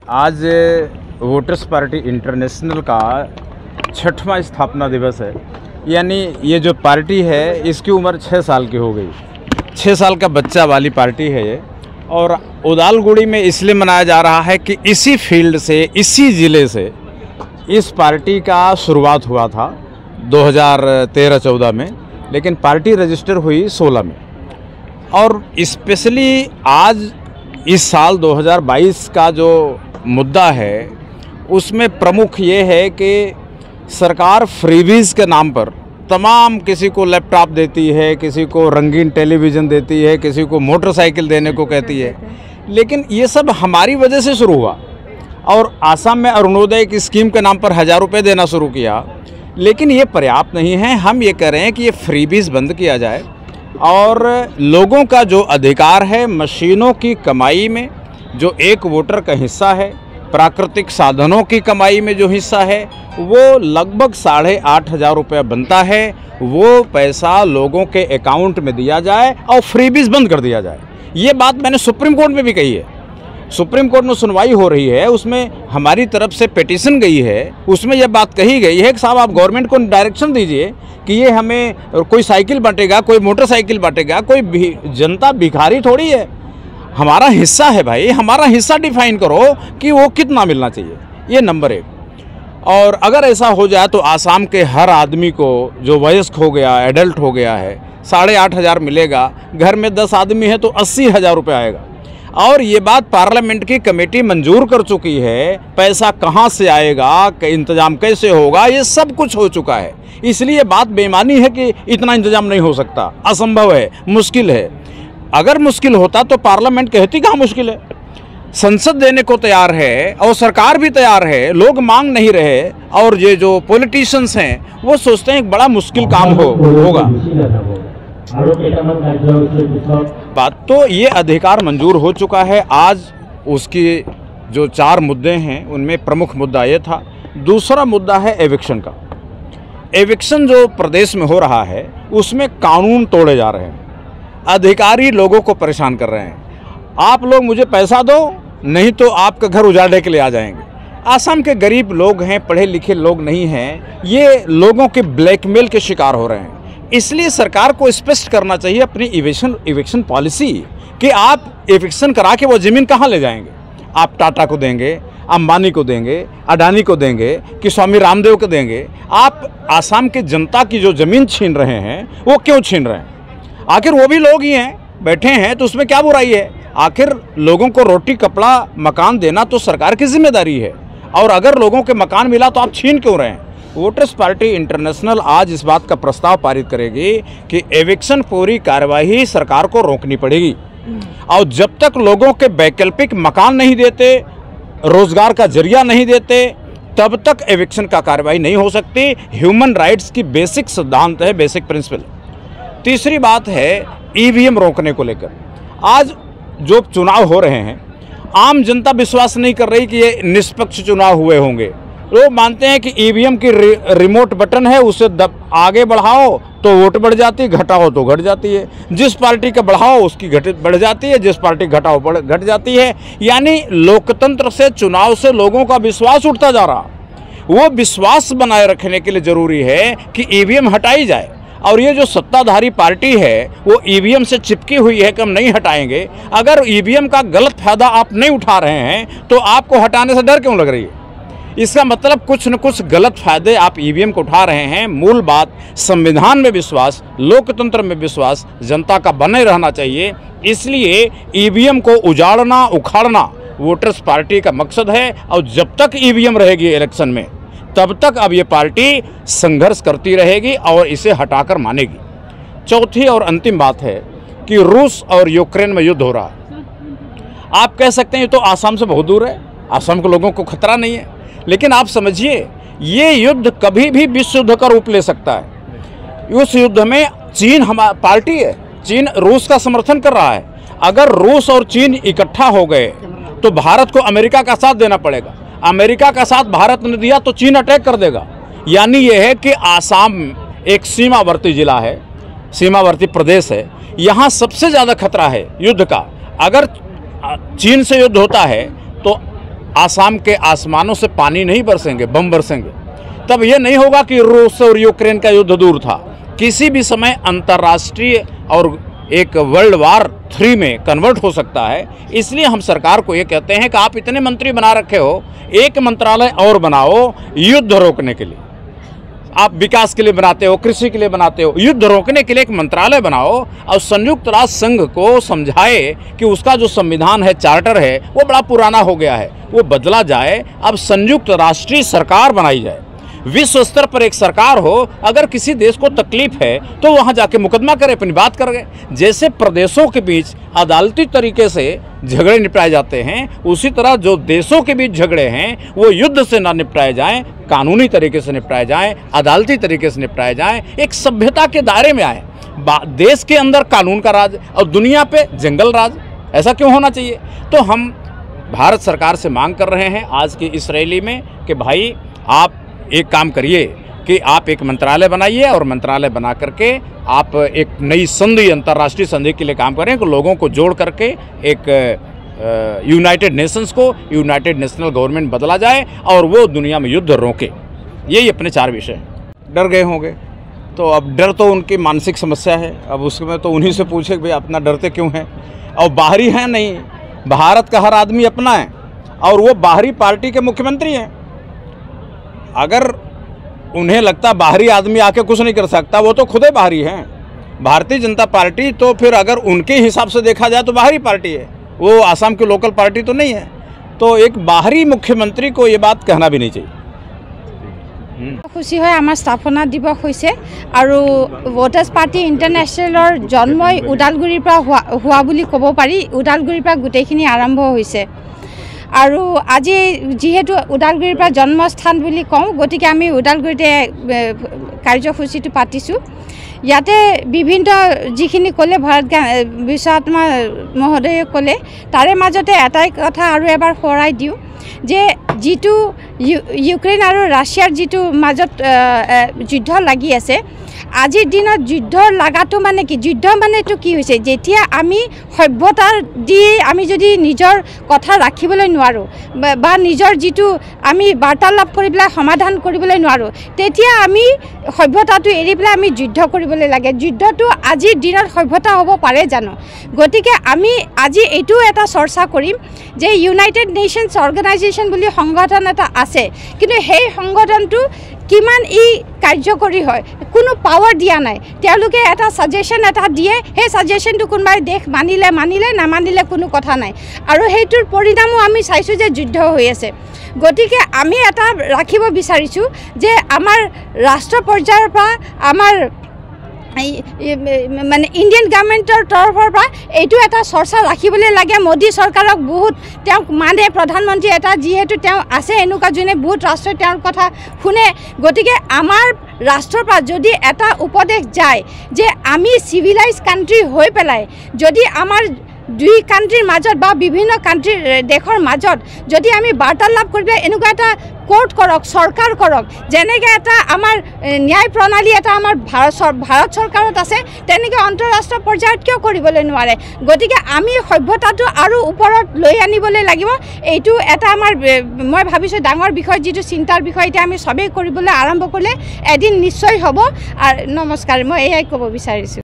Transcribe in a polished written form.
आज voters party international का 6वां स्थापना दिवस है। यानी ये जो पार्टी है इसकी उम्र 6 साल की हो गई। 6 साल का बच्चा वाली पार्टी है ये। और उदालगुड़ी में इसलिए मनाया जा रहा है कि इसी फील्ड से, इसी ज़िले से इस पार्टी का शुरुआत हुआ था 2013-14 में, लेकिन पार्टी रजिस्टर हुई 16 में। और स्पेशली आज इस साल 2022 का जो मुद्दा है उसमें प्रमुख ये है कि सरकार फ्रीबीज़ के नाम पर तमाम, किसी को लैपटॉप देती है, किसी को रंगीन टेलीविज़न देती है, किसी को मोटरसाइकिल देने को कहती है। लेकिन ये सब हमारी वजह से शुरू हुआ। और आसाम में अरुणोदय की स्कीम के नाम पर 1000 रुपये देना शुरू किया, लेकिन ये पर्याप्त नहीं है। हम ये कह रहे हैं कि ये फ्रीबीज़ बंद किया जाए और लोगों का जो अधिकार है मशीनों की कमाई में, जो एक वोटर का हिस्सा है, प्राकृतिक साधनों की कमाई में जो हिस्सा है, वो लगभग 8,500 रुपये बनता है, वो पैसा लोगों के अकाउंट में दिया जाए और फ्रीबीज़ बंद कर दिया जाए। ये बात मैंने सुप्रीम कोर्ट में भी कही है। सुप्रीम कोर्ट में सुनवाई हो रही है, उसमें हमारी तरफ से पिटीशन गई है, उसमें यह बात कही गई है कि साहब आप गवर्नमेंट को डायरेक्शन दीजिए कि ये हमें कोई साइकिल बांटेगा, कोई मोटरसाइकिल बांटेगा, कोई जनता भिखारी थोड़ी है। हमारा हिस्सा है भाई, हमारा हिस्सा डिफाइन करो कि वो कितना मिलना चाहिए। ये नंबर 1। और अगर ऐसा हो जाए तो आसाम के हर आदमी को जो वयस्क हो गया, एडल्ट हो गया है, 8,500 मिलेगा। घर में 10 आदमी है तो 80,000 रुपये आएगा। और ये बात पार्लियामेंट की कमेटी मंजूर कर चुकी है। पैसा कहाँ से आएगा, इंतजाम कैसे होगा, ये सब कुछ हो चुका है। इसलिए बात बेईमानी है कि इतना इंतजाम नहीं हो सकता, असंभव है, मुश्किल है। अगर मुश्किल होता तो पार्लियामेंट कहती कहाँ मुश्किल है। संसद देने को तैयार है और सरकार भी तैयार है, लोग मांग नहीं रहे। और ये जो पॉलिटिशियंस हैं वो सोचते हैं एक बड़ा मुश्किल काम होगा। बात तो ये अधिकार मंजूर हो चुका है। आज उसकी जो 4 मुद्दे हैं उनमें प्रमुख मुद्दा ये था। दूसरा मुद्दा है एविक्शन का। एविक्शन जो प्रदेश में हो रहा है उसमें कानून तोड़े जा रहे हैं, अधिकारी लोगों को परेशान कर रहे हैं। आप लोग मुझे पैसा दो, नहीं तो आपका घर उजाड़ने के लिए आ जाएंगे। आसाम के गरीब लोग हैं, पढ़े लिखे लोग नहीं हैं, ये लोगों के ब्लैकमेल के शिकार हो रहे हैं। इसलिए सरकार को स्पष्ट करना चाहिए अपनी इविक्शन पॉलिसी कि आप इविक्शन करा के वो ज़मीन कहाँ ले जाएंगे। आप टाटा को देंगे, अंबानी को देंगे, अडानी को देंगे कि स्वामी रामदेव को देंगे। आप आसाम की जनता की जो ज़मीन छीन रहे हैं वो क्यों छीन रहे हैं? आखिर वो भी लोग ही हैं, बैठे हैं, तो उसमें क्या बुराई है? आखिर लोगों को रोटी कपड़ा मकान देना तो सरकार की जिम्मेदारी है। और अगर लोगों के मकान मिला तो आप छीन क्यों रहे हैं? वोटर्स पार्टी इंटरनेशनल आज इस बात का प्रस्ताव पारित करेगी कि एविक्शन पूरी कार्यवाही सरकार को रोकनी पड़ेगी। और जब तक लोगों के वैकल्पिक मकान नहीं देते, रोजगार का जरिया नहीं देते, तब तक एविक्शन का कार्यवाही नहीं हो सकती। ह्यूमन राइट्स की बेसिक सिद्धांत है, बेसिक प्रिंसिपल। तीसरी बात है ईवीएम रोकने को लेकर। आज जो चुनाव हो रहे हैं, आम जनता विश्वास नहीं कर रही कि ये निष्पक्ष चुनाव हुए होंगे। लोग मानते हैं कि ईवीएम की रिमोट बटन है, उसे आगे बढ़ाओ तो वोट बढ़ जाती है, घटाओ तो घट जाती है। जिस पार्टी का बढ़ाओ उसकी बढ़ जाती है, जिस पार्टी घटाओ घट जाती है। यानी लोकतंत्र से, चुनाव से लोगों का विश्वास उठता जा रहा। वो विश्वास बनाए रखने के लिए ज़रूरी है कि ईवीएम हटाई जाए। और ये जो सत्ताधारी पार्टी है वो ईवीएम से चिपकी हुई है कि हम नहीं हटाएंगे। अगर ईवीएम का गलत फायदा आप नहीं उठा रहे हैं तो आपको हटाने से डर क्यों लग रही है? इसका मतलब कुछ न कुछ गलत फायदे आप ईवीएम को उठा रहे हैं। मूल बात संविधान में विश्वास, लोकतंत्र में विश्वास जनता का बने रहना चाहिए। इसलिए ईवीएम को उजाड़ना, उखाड़ना वोटर्स पार्टी का मकसद है। और जब तक ईवीएम रहेगी इलेक्शन में, तब तक अब ये पार्टी संघर्ष करती रहेगी और इसे हटाकर मानेगी। चौथी और अंतिम बात है कि रूस और यूक्रेन में युद्ध हो रहा है। आप कह सकते हैं ये तो आसाम से बहुत दूर है, आसाम के लोगों को खतरा नहीं है। लेकिन आप समझिए, ये युद्ध कभी भी विश्व युद्ध का रूप ले सकता है। उस युद्ध में चीन हमारा पार्टी है, चीन रूस का समर्थन कर रहा है। अगर रूस और चीन इकट्ठा हो गए तो भारत को अमेरिका का साथ देना पड़ेगा। अमेरिका का साथ भारत ने दिया तो चीन अटैक कर देगा। यानी यह है कि आसाम एक सीमावर्ती जिला है, सीमावर्ती प्रदेश है। यहाँ सबसे ज़्यादा खतरा है युद्ध का। अगर चीन से युद्ध होता है तो आसाम के आसमानों से पानी नहीं बरसेंगे, बम बरसेंगे, तब ये नहीं होगा कि रूस और यूक्रेन का युद्ध दूर था। किसी भी समय अंतर्राष्ट्रीय और एक वर्ल्ड वार 3 में कन्वर्ट हो सकता है। इसलिए हम सरकार को ये कहते हैं कि आप इतने मंत्री बना रखे हो, एक मंत्रालय और बनाओ युद्ध रोकने के लिए। आप विकास के लिए बनाते हो, कृषि के लिए बनाते हो, युद्ध रोकने के लिए एक मंत्रालय बनाओ और संयुक्त राष्ट्र संघ को समझाए कि उसका जो संविधान है, चार्टर है, वो बड़ा पुराना हो गया है, वो बदला जाए। अब संयुक्त राष्ट्रीय सरकार बनाई जाए, विश्व स्तर पर एक सरकार हो। अगर किसी देश को तकलीफ है तो वहाँ जाके मुकदमा करे, अपनी बात कर गए। जैसे प्रदेशों के बीच अदालती तरीके से झगड़े निपटाए जाते हैं, उसी तरह जो देशों के बीच झगड़े हैं वो युद्ध से ना निपटाए जाएं, कानूनी तरीके से निपटाए जाएं, अदालती तरीके से निपटाए जाएं, एक सभ्यता के दायरे में आए। देश के अंदर कानून का राज और दुनिया पे जंगल राज, ऐसा क्यों होना चाहिए? तो हम भारत सरकार से मांग कर रहे हैं आज की इस रैली में कि भाई आप एक काम करिए कि आप एक मंत्रालय बनाइए और मंत्रालय बना करके आप एक नई संधि, अंतर्राष्ट्रीय संधि के लिए काम करें कि लोगों को जोड़ करके एक यूनाइटेड नेशंस को यूनाइटेड नेशनल गवर्नमेंट बदला जाए और वो दुनिया में युद्ध रोके। यही अपने 4 विषय हैं। डर गए होंगे तो अब डर तो उनकी मानसिक समस्या है, अब उसमें तो उन्हीं से पूछे कि भाई अपना डरते क्यों हैं। और बाहरी हैं नहीं, भारत का हर आदमी अपना है और वो बाहरी पार्टी के मुख्यमंत्री हैं। अगर उन्हें लगता बाहरी आदमी आके कुछ नहीं कर सकता, वो तो खुद ही बाहरी हैं। भारतीय जनता पार्टी तो फिर अगर उनके हिसाब से देखा जाए तो बाहरी पार्टी है, वो आसाम की लोकल पार्टी तो नहीं है। तो एक बाहरी मुख्यमंत्री को ये बात कहना भी नहीं चाहिए। खुशी है आमार स्थापना दिवस होइसे आरो वोटार्स पार्टी इंटरनेशनल जन्मय उदालगुरिर পৰা हुआ बुली कब पारि। उदालगुरिर পৰা गोटेइखिनि आरम्भ होइसे আৰু আজি যেহেতু उदालगुरिर পৰা जन्मस्थान বুলি কওঁ, গতিকে আমি उदालगुरिতে কাৰ্যসূচীটো পাতিছোঁ। ইয়াতে বিভিন্ন যিখিনি ক'লে ভাৰত বিশ্বআত্মা মহোদয়ে ক'লে, তাৰে মাজতে এটাই কথা আৰু এবাৰ সোঁৱৰাই দিওঁ যে যিটো ইউক্ৰেইন আৰু ৰাছিয়াৰ যিটো মাজত যুদ্ধ লাগি আছে, আজিৰ দিনত যুদ্ধ লাগাটো মানে কি, যুদ্ধ মানেটো কি হৈছে, যেতিয়া আমি সভ্যতাৰ দি আমি যদি নিজৰ কথা ৰাখিবলৈ নোৱাৰোঁ বা নিজৰ যিটো আমি বাৰ্তালাপ কৰি পেলাই সমাধান কৰিবলৈ নোৱাৰোঁ, তেতিয়া আমি সভ্যতাটো এৰি পেলাই আমি যুদ্ধ কৰিবলৈ লাগে। যুদ্ধটো আজিৰ দিনত সভ্যতা হ'ব পাৰে জানো? গতিকে আমি আজি এইটো এটা চৰ্চা কৰিম যে ইউনাইটেড নেশ্যনছ অৰ্গেনাইজেশ্যন বুলি সংগঠন এটা আছে, কিন্তু সেই সংগঠনটো কিমান কাৰ্যকৰী হয়, কোনো পাৱাৰ দিয়া নাই। তেওঁলোকে এটা সাজেশ্যন এটা দিয়ে, সেই সাজেশ্যনটো কোনোবাই দেশ মানিলে নামানিলে কোনো কথা নাই, আৰু সেইটোৰ পৰিণামো আমি চাইছোঁ যে যুদ্ধ হৈ আছে। গতিকে আমি এটা ৰাখিব বিচাৰিছোঁ যে আমাৰ ৰাষ্ট্ৰ পৰ্যায়ৰ পৰা আমাৰ মানে ইণ্ডিয়ান গভৰ্ণমেণ্টৰ তৰফৰ পৰা এইটো এটা চৰ্চা ৰাখিবলৈ লাগে। মোদী চৰকাৰক বহুত তেওঁক মানে প্ৰধানমন্ত্ৰী এটা যিহেতু তেওঁ আছে এনেকুৱা যোনে বহুত ৰাষ্ট্ৰই তেওঁৰ কথা শুনে। গতিকে আমাৰ ৰাষ্ট্ৰৰ পৰা যদি এটা উপদেশ যায় যে আমি চিভিলাইজ কাণ্ট্ৰি হৈ পেলাই যদি আমাৰ দুই কাণ্ট্ৰিৰ মাজত বা বিভিন্ন কাণ্ট্ৰিৰ দেশৰ মাজত যদি আমি বাৰ্তালাপ কৰি পেলাই এনেকুৱা এটা কোৰ্ট কৰক, চৰকাৰ কৰক, যেনেকৈ এটা আমাৰ ন্যায় প্ৰণালী এটা আমাৰ ভাৰত চৰকাৰত আছে, তেনেকৈ আন্তঃৰাষ্ট্ৰীয় পৰ্যায়ত কিয় কৰিবলৈ নোৱাৰে? গতিকে আমি সভ্যতাটো আৰু ওপৰত লৈ আনিবলৈ লাগিব। এইটো এটা আমাৰ মই ভাবিছোঁ ডাঙৰ বিষয়, যিটো চিন্তাৰ বিষয় এতিয়া আমি চবেই কৰিবলৈ আৰম্ভ কৰিলে এদিন নিশ্চয় হ'ব। আৰু নমস্কাৰ, মই এয়াই ক'ব বিচাৰিছোঁ।